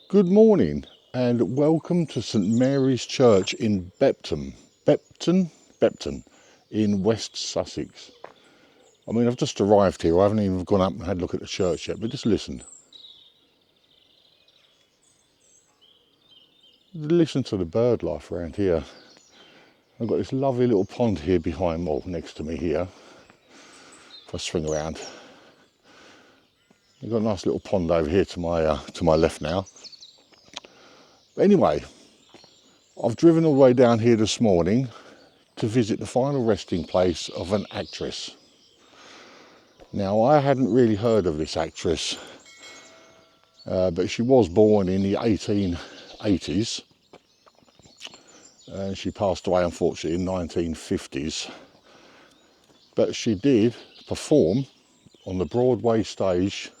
Good morning and welcome to St Mary's Church in Bepton in West Sussex. I mean, I've just arrived here. I haven't even gone up and had a look at the church yet, but just listen. Listen to the bird life around here. I've got this lovely little pond here behind, well, next to me here. If I swing around, I've got a nice little pond over here to my left now. But anyway, I've driven all the way down here this morning to visit the final resting place of an actress. Now, I hadn't really heard of this actress, but she was born in the 1880s, and she passed away unfortunately in 1950s. But she did perform on the Broadway stage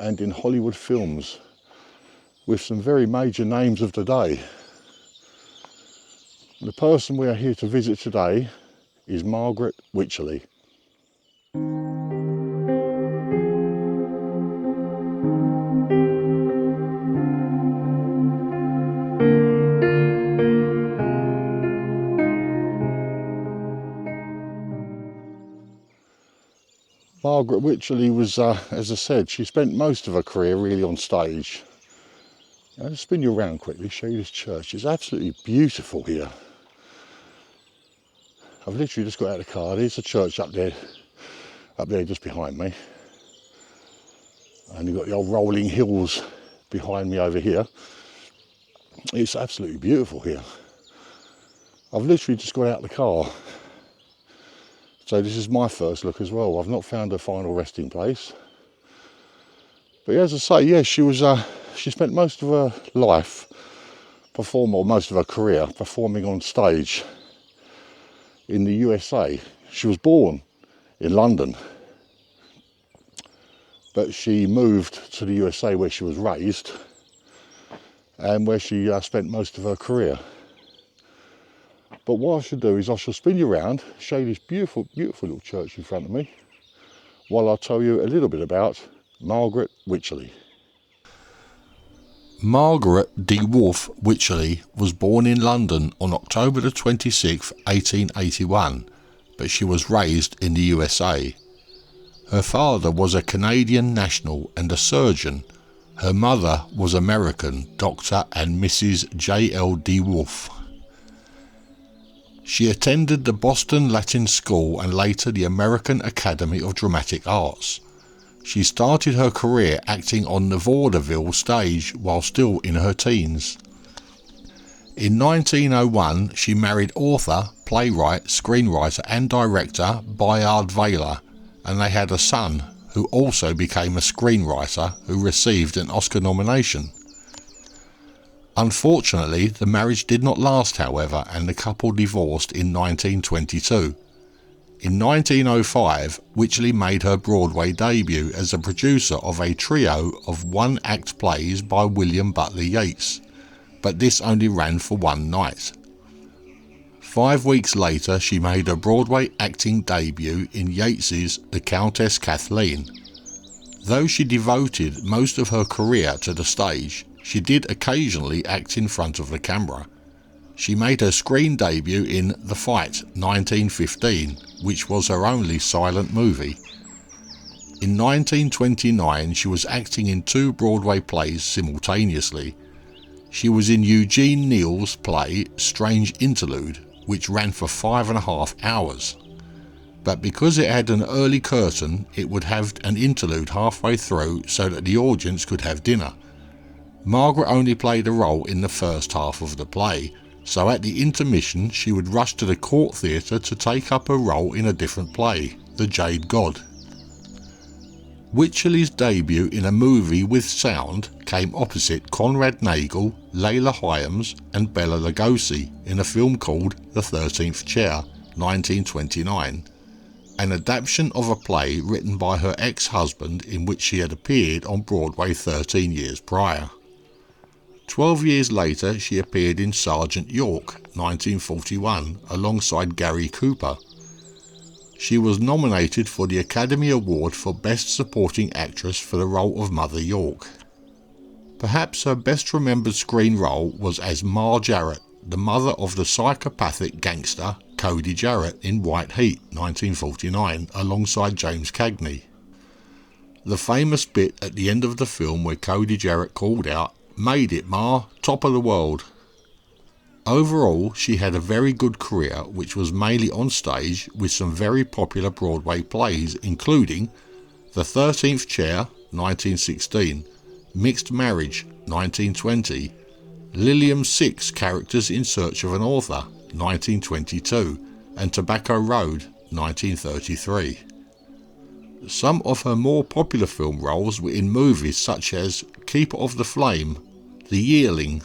and in Hollywood films with some very major names of the day. The person we are here to visit today is Margaret Wycherly. Margaret Wycherly was, as I said, she spent most of her career really on stage. I'll just spin you around quickly, show you this church. It's absolutely beautiful here. I've literally just got out of the car. There's a church up there just behind me. And you've got the old rolling hills behind me over here. It's absolutely beautiful here. I've literally just got out of the car. So this is my first look as well. I've not found a final resting place. But as I say, yes, she spent most of her life most of her career performing on stage in the USA. She was born in London, but she moved to the USA where she was raised and where she spent most of her career. But what I shall do is I shall spin you around, show you this beautiful, beautiful little church in front of me, while I'll tell you a little bit about Margaret Wycherly. Margaret de Wolfe Wycherly was born in London on October the 26th, 1881, but she was raised in the USA. Her father was a Canadian national and a surgeon. Her mother was American, Dr. and Mrs. J.L. de Wolfe. She attended the Boston Latin School and later the American Academy of Dramatic Arts. She started her career acting on the vaudeville stage while still in her teens. In 1901, she married author, playwright, screenwriter and director Bayard Taylor, and they had a son who also became a screenwriter who received an Oscar nomination. Unfortunately, the marriage did not last, however, and the couple divorced in 1922. In 1905, Wycherly made her Broadway debut as a producer of a trio of one-act plays by William Butler Yeats, but this only ran for one night. 5 weeks later, she made her Broadway acting debut in Yeats's The Countess Kathleen. Though she devoted most of her career to the stage, she did occasionally act in front of the camera. She made her screen debut in The Fight, 1915, which was her only silent movie. In 1929, she was acting in 2 Broadway plays simultaneously. She was in Eugene Neal's play Strange Interlude, which ran for 5.5 hours. But because it had an early curtain, it would have an interlude halfway through so that the audience could have dinner. Margaret only played a role in the first half of the play, so at the intermission she would rush to the Court Theatre to take up her role in a different play, The Jade God. Wycherly's debut in a movie with sound came opposite Conrad Nagel, Layla Hyams and Bela Lugosi in a film called The 13th Chair, 1929, an adaptation of a play written by her ex-husband in which she had appeared on Broadway 13 years prior. 12 years later, she appeared in Sergeant York, 1941, alongside Gary Cooper. She was nominated for the Academy Award for Best Supporting Actress for the role of Mother York. Perhaps her best remembered screen role was as Ma Jarrett, the mother of the psychopathic gangster Cody Jarrett in White Heat 1949 alongside James Cagney. The famous bit at the end of the film where Cody Jarrett called out, "Made it, Ma, top of the world." Overall, she had a very good career which was mainly on stage with some very popular Broadway plays including The 13th Chair 1916, Mixed Marriage 1920, Lilium's Six Characters in Search of an Author 1922 and Tobacco Road 1933. Some of her more popular film roles were in movies such as Keeper of the Flame, The Yearling,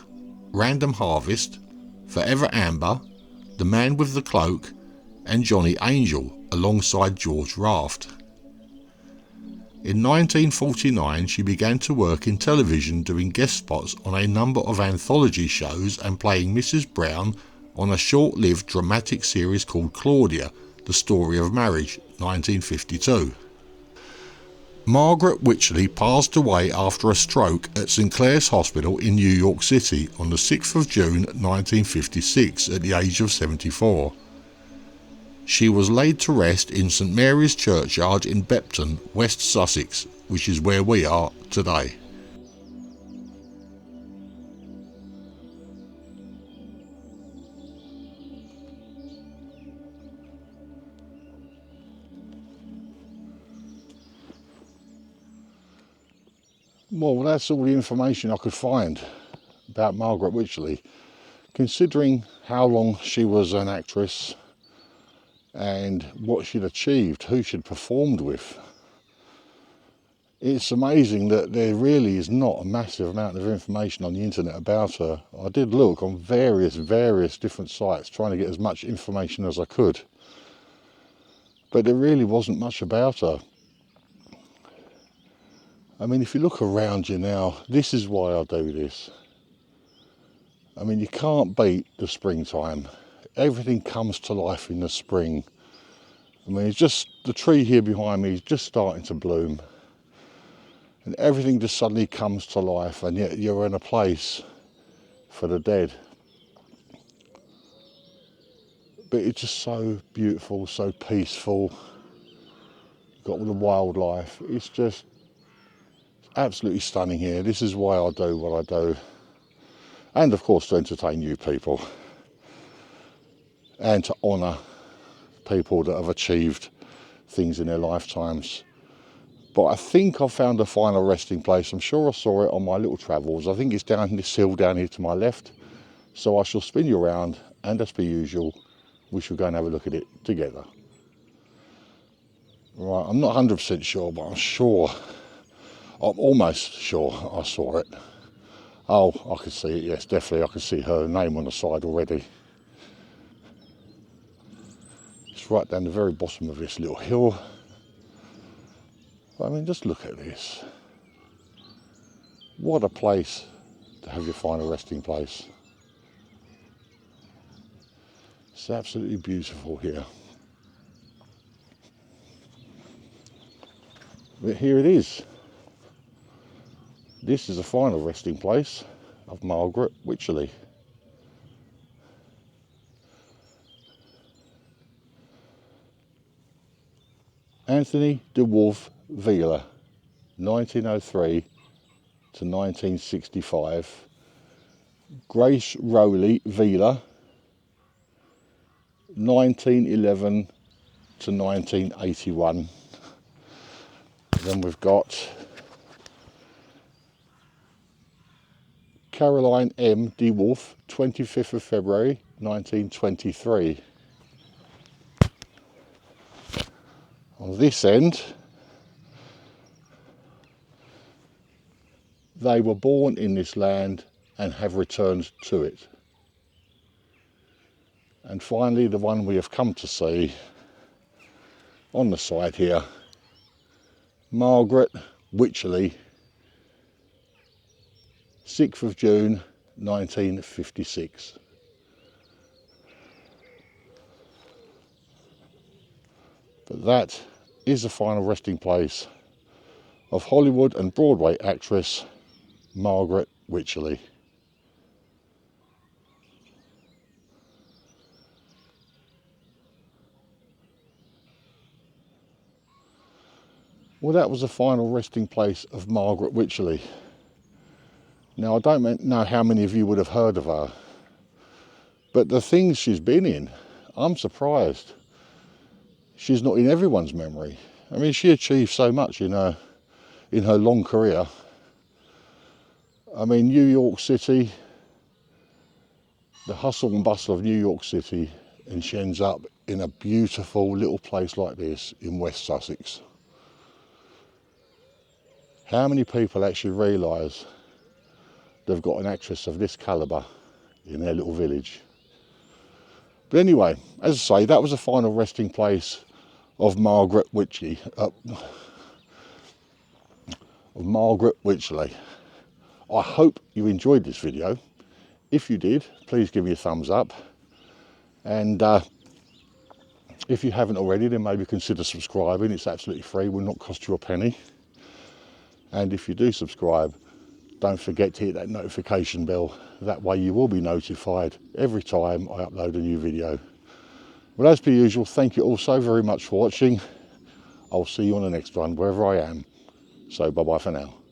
Random Harvest, Forever Amber, The Man with the Cloak and Johnny Angel alongside George Raft. In 1949 she began to work in television doing guest spots on a number of anthology shows and playing Mrs. Brown on a short-lived dramatic series called Claudia, The Story of Marriage 1952. Margaret Wycherly passed away after a stroke at St Clair's Hospital in New York City on the 6th of June 1956 at the age of 74. She was laid to rest in St Mary's Churchyard in Bepton, West Sussex, which is where we are today. Well, that's all the information I could find about Margaret Wycherly. Considering how long she was an actress and what she'd achieved, who she'd performed with, it's amazing that there really is not a massive amount of information on the internet about her. I did look on various different sites trying to get as much information as I could, but there really wasn't much about her. I mean, if you look around you now, this is why I do this. I mean, you can't beat the springtime. Everything comes to life in the spring. I mean, it's just the tree here behind me is just starting to bloom. And everything just suddenly comes to life, and yet you're in a place for the dead. But it's just so beautiful, so peaceful. You've got all the wildlife. It's just absolutely stunning here. This is why I do what I do. And of course to entertain you people. And to honour people that have achieved things in their lifetimes. But I think I've found a final resting place. I'm sure I saw it on my little travels. I think it's down this hill down here to my left. So I shall spin you around, and as per usual, we shall go and have a look at it together. Right, I'm not 100% sure, but I'm almost sure I saw it. Oh, I can see it, yes, definitely. I can see her name on the side already. It's right down the very bottom of this little hill. I mean, just look at this. What a place to have your final resting place. It's absolutely beautiful here. But here it is. This is the final resting place of Margaret Wycherly. Anthony de Wolfe Vila, 1903 to 1965. Grace Rowley Vila, 1911 to 1981. Then we've got Caroline M. de Wolfe, 25th of February 1923. On this end, they were born in this land and have returned to it. And finally, the one we have come to see on the side here, Margaret Wycherly, 6th of June 1956. But that is the final resting place of Hollywood and Broadway actress Margaret Wycherly. Well, that was the final resting place of Margaret Wycherly. Now, I don't know how many of you would have heard of her, but the things she's been in, I'm surprised she's not in everyone's memory. I mean, she achieved so much in her long career. I mean, New York City, the hustle and bustle of New York City, and she ends up in a beautiful little place like this in West Sussex. How many people actually realise they've got an actress of this calibre in their little village? But anyway, as I say, that was the final resting place of Margaret Wycherly. I hope you enjoyed this video. If you did, please give me a thumbs up. And if you haven't already, then maybe consider subscribing. It's absolutely free, will not cost you a penny. And if you do subscribe, don't forget to hit that notification bell. That way you will be notified every time I upload a new video. Well, as per usual, thank you all so very much for watching. I'll see you on the next one, wherever I am. So bye-bye for now.